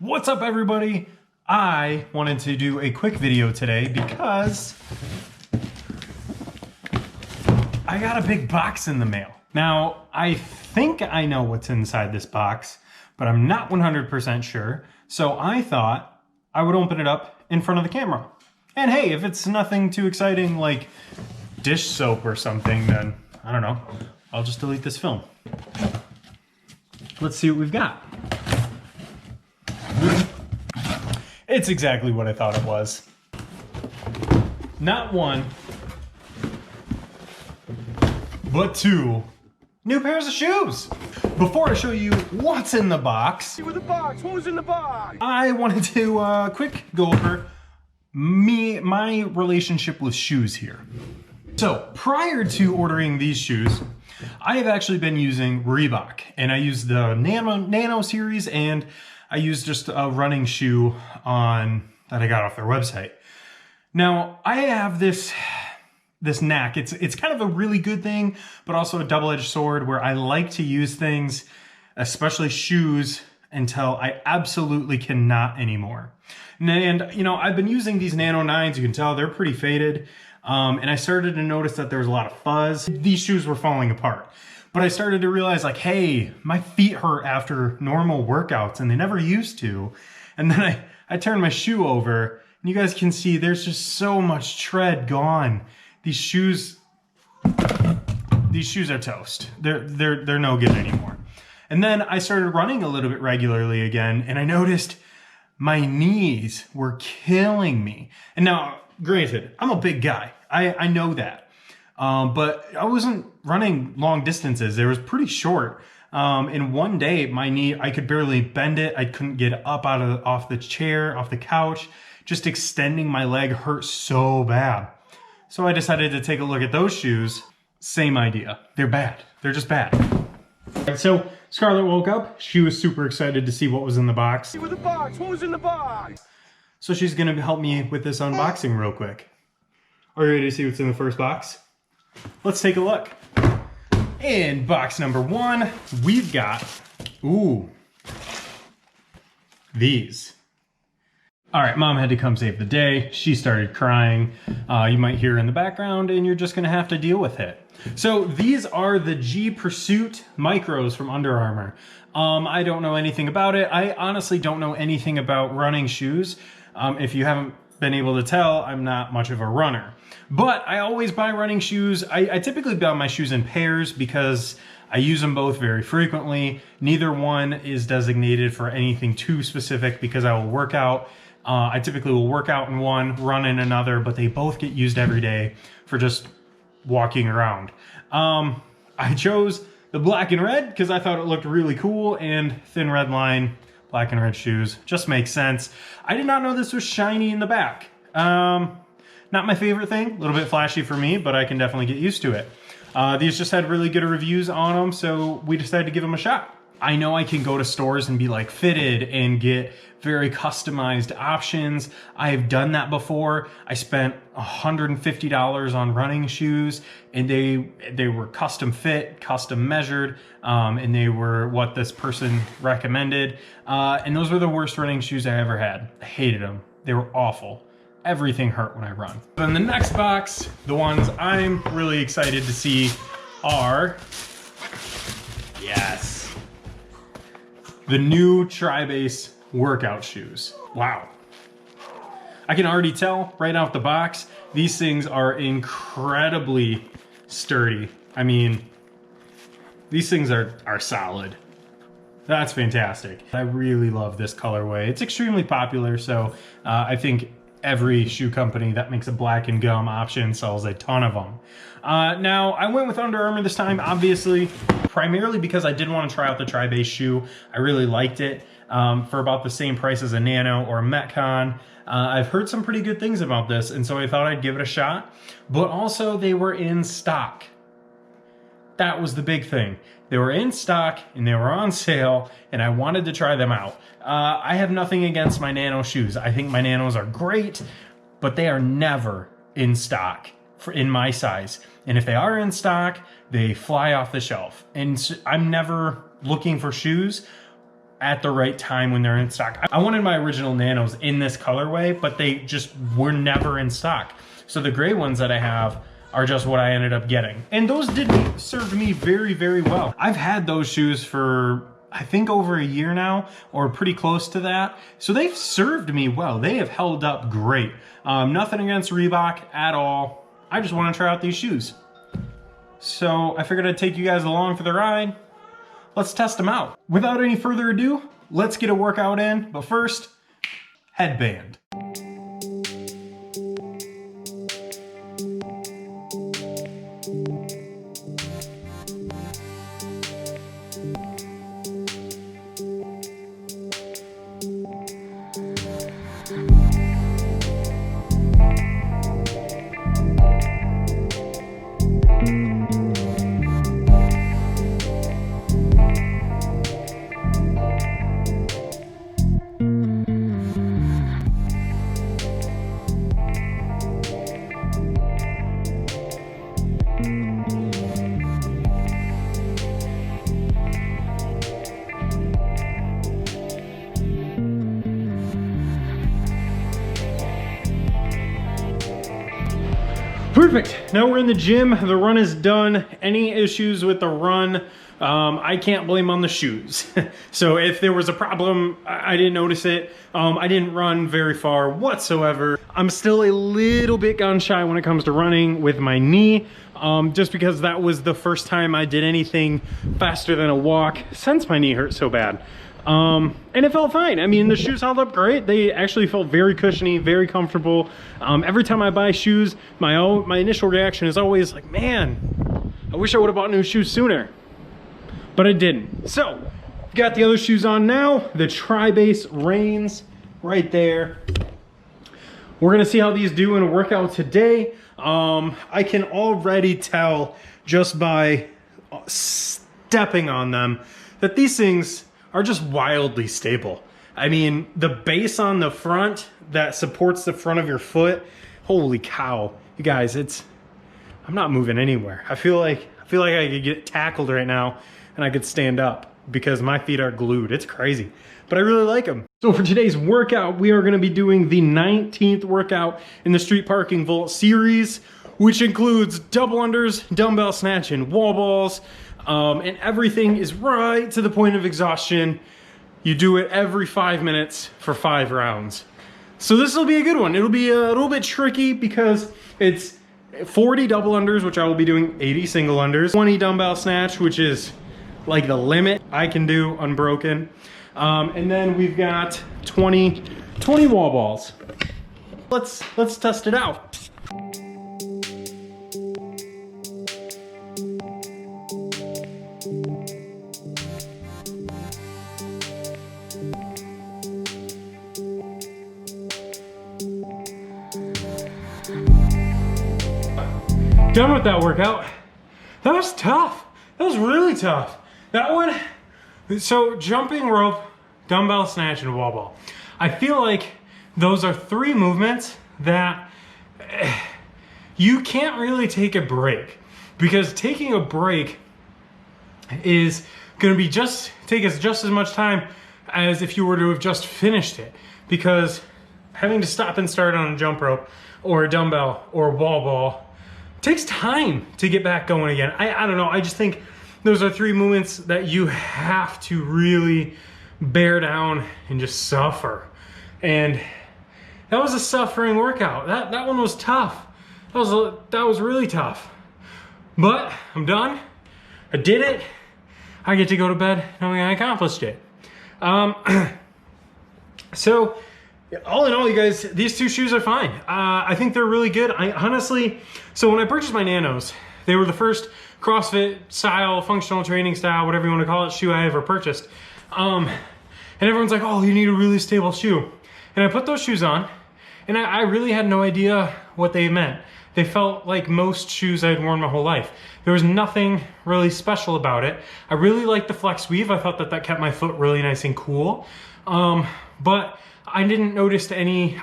What's up, everybody? I wanted to do a quick video today because I got a big box in the mail. Now, I think I know what's inside this box, but I'm not 100% sure. So I thought I would open it up in front of the camera. And hey, if it's nothing too exciting like dish soap or something, then I don't know, I'll just delete this film. Let's see what we've got. It's exactly what I thought it was. Not one, but two new pairs of shoes. Before I show you what's in the box, What was in the box? I wanted to quick go over my relationship with shoes here. So prior to ordering these shoes, I have actually been using Reebok, and I use the Nano series, and I used just a running shoe that I got off their website. Now I have this knack. It's kind of a really good thing, but also a double-edged sword where I like to use things, especially shoes, until I absolutely cannot anymore. And you know, I've been using these Nano 9s. You can tell they're pretty faded. And I started to notice that there was a lot of fuzz. These shoes were falling apart. But I started to realize, like, hey, my feet hurt after normal workouts and they never used to. And then I turned my shoe over and you guys can see there's just so much tread gone. These shoes are toast. They're no good anymore. And then I started running a little bit regularly again, and I noticed my knees were killing me. And now, granted, I'm a big guy. I know that. But I wasn't running long distances. It was pretty short. And one day my knee, I could barely bend it. I couldn't get up off the chair, off the couch. Just extending my leg hurt so bad. So I decided to take a look at those shoes. Same idea. They're bad. They're just bad. So Scarlett woke up. She was super excited to see what was in the box. What was in the box? So she's gonna help me with this unboxing real quick. Are you ready to see what's in the first box? Let's take a look. In box number one, we've got, these. All right, mom had to come save the day. She started crying. You might hear her in the background, and you're just gonna have to deal with it. So these are the G Pursuit Micros from Under Armour. I don't know anything about it. I honestly don't know anything about running shoes. If you haven't been able to tell, I'm not much of a runner. But I always buy running shoes. I typically buy my shoes in pairs because I use them both very frequently. Neither one is designated for anything too specific because I will work out. I typically will work out in one, run in another, but they both get used every day for just walking around. I chose the black and red because I thought it looked really cool, and thin red line, black and red shoes just makes sense. I did not know this was shiny in the back. Not my favorite thing, a little bit flashy for me, but I can definitely get used to it. These just had really good reviews on them, so we decided to give them a shot. I know I can go to stores and be like fitted and get very customized options. I've done that before. I spent $150 on running shoes, and they were custom fit, custom measured, and they were what this person recommended. And those were the worst running shoes I ever had. I hated them. They were awful. Everything hurt when I run. Then the next box, the ones I'm really excited to see are, yes, the new TriBase workout shoes. Wow. I can already tell right out the box, these things are incredibly sturdy. I mean, these things are solid. That's fantastic. I really love this colorway. It's extremely popular, so I think every shoe company that makes a black and gum option sells a ton of them. Now, I went with Under Armour this time, obviously, primarily because I did want to try out the TriBase shoe. I really liked it for about the same price as a Nano or a Metcon. I've heard some pretty good things about this, and so I thought I'd give it a shot. But also, they were in stock. That was the big thing. They were in stock and they were on sale, and I wanted to try them out. I have nothing against my Nano shoes. I think my Nanos are great, but they are never in stock in my size. And if they are in stock, they fly off the shelf. And I'm never looking for shoes at the right time when they're in stock. I wanted my original Nanos in this colorway, but they just were never in stock. So the gray ones that I have are just what I ended up getting. And those did serve me very, very well. I've had those shoes for, I think, over a year now, or pretty close to that. So they've served me well. They have held up great. Nothing against Reebok at all. I just want to try out these shoes. So I figured I'd take you guys along for the ride. Let's test them out. Without any further ado, let's get a workout in. But first, headband. Perfect. Now we're in the gym. The run is done. Any issues with the run, I can't blame on the shoes. So if there was a problem, I didn't notice it. I didn't run very far whatsoever. I'm still a little bit gun shy when it comes to running with my knee, just because that was the first time I did anything faster than a walk since my knee hurt so bad. And it felt fine. I mean, the shoes held up great. They actually felt very cushiony, very comfortable. Every time I buy shoes, my initial reaction is always like, man, I wish I would have bought new shoes sooner, but I didn't. So got the other shoes on now, the TriBase Reigns right there. We're gonna see how these do in a workout today. I can already tell just by stepping on them that these things are just wildly stable. I mean, the base on the front that supports the front of your foot, holy cow. You guys, I'm not moving anywhere. I feel like I could get tackled right now and I could stand up because my feet are glued. It's crazy, but I really like them. So for today's workout, we are gonna be doing the 19th workout in the Street Parking Vault series, which includes double unders, dumbbell snatch, and wall balls. And everything is right to the point of exhaustion. You do it every 5 minutes for 5 rounds. So this will be a good one. It'll be a little bit tricky because it's 40 double unders, which I will be doing 80 single unders, 20 dumbbell snatch, which is like the limit I can do unbroken. And then we've got 20 wall balls. Let's test it out. Done with that workout. That was tough. That was really tough. That one, so jumping rope, dumbbell snatch, and wall ball. I feel like those are 3 movements that you can't really take a break, because taking a break is gonna be take us just as much time as if you were to have just finished it, because having to stop and start on a jump rope or a dumbbell or a wall ball takes time to get back going again. I don't know, I just think those are 3 movements that you have to really bear down and just suffer. And that was a suffering workout. That one was tough. That was really tough. But I'm done. I did it. I get to go to bed knowing I accomplished it. So all in all, you guys, these 2 shoes are fine. I think they're really good. So when I purchased my Nanos, they were the first CrossFit style, functional training style, whatever you want to call it, shoe I ever purchased. And everyone's like, oh, you need a really stable shoe. And I put those shoes on, and I really had no idea what they meant. They felt like most shoes I had worn my whole life. There was nothing really special about it. I really liked the flex weave. I thought that kept my foot really nice and cool. But I hadn't noticed any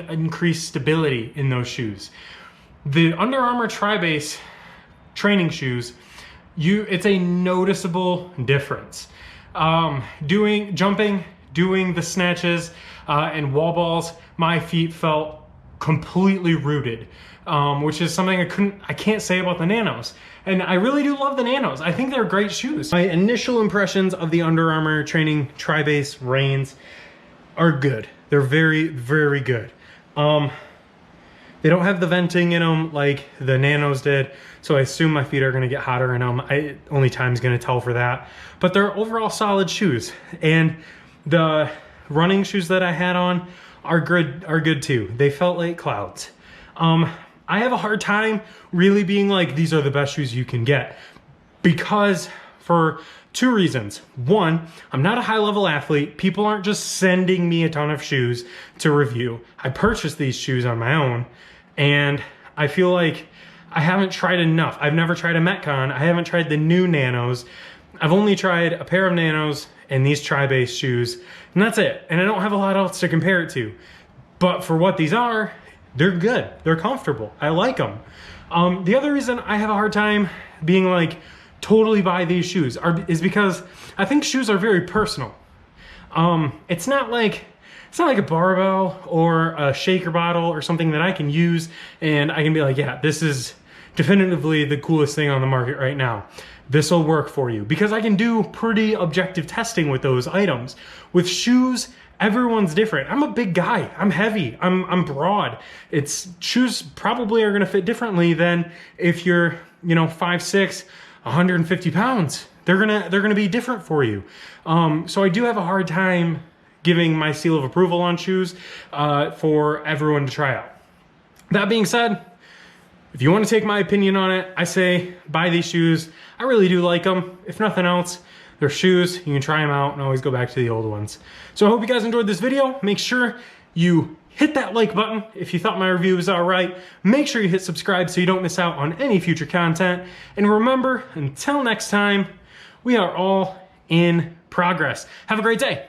increased stability in those shoes. The Under Armour TriBase training shoes, it's a noticeable difference. jumping, doing the snatches and wall balls, my feet felt completely rooted, which is something I can't say about the Nanos. And I really do love the Nanos. I think they're great shoes. My initial impressions of the Under Armour training TriBase Reigns are good. They're very, very good. They don't have the venting in them like the Nanos did, so I assume my feet are gonna get hotter in them. Only time's gonna tell for that. But they're overall solid shoes. And the running shoes that I had on are good too. They felt like clouds. I have a hard time really being like, these are the best shoes you can get, because for two reasons. One, I'm not a high level athlete. People aren't just sending me a ton of shoes to review. I purchased these shoes on my own, and I feel like I haven't tried enough. I've never tried a Metcon. I haven't tried the new Nanos. I've only tried a pair of Nanos and these TriBase shoes, and that's it. And I don't have a lot else to compare it to. But for what these are, they're good. They're comfortable. I like them. The other reason I have a hard time being like, totally buy these shoes is because I think shoes are very personal. It's not like a barbell or a shaker bottle or something that I can use and I can be like, yeah, this is definitively the coolest thing on the market right now. This will work for you, because I can do pretty objective testing with those items. With shoes, everyone's different. I'm a big guy. I'm heavy. I'm broad. Shoes probably are gonna fit differently than if you're, 5'6", 150 pounds. They're gonna be different for you. So I do have a hard time giving my seal of approval on shoes for everyone to try out. That being said, if you want to take my opinion on it, I say buy these shoes. I really do like them. If nothing else, they're shoes. You can try them out and always go back to the old ones. So I hope you guys enjoyed this video. Make sure you hit that like button if you thought my review was all right. Make sure you hit subscribe so you don't miss out on any future content. And remember, until next time, we are all in progress. Have a great day.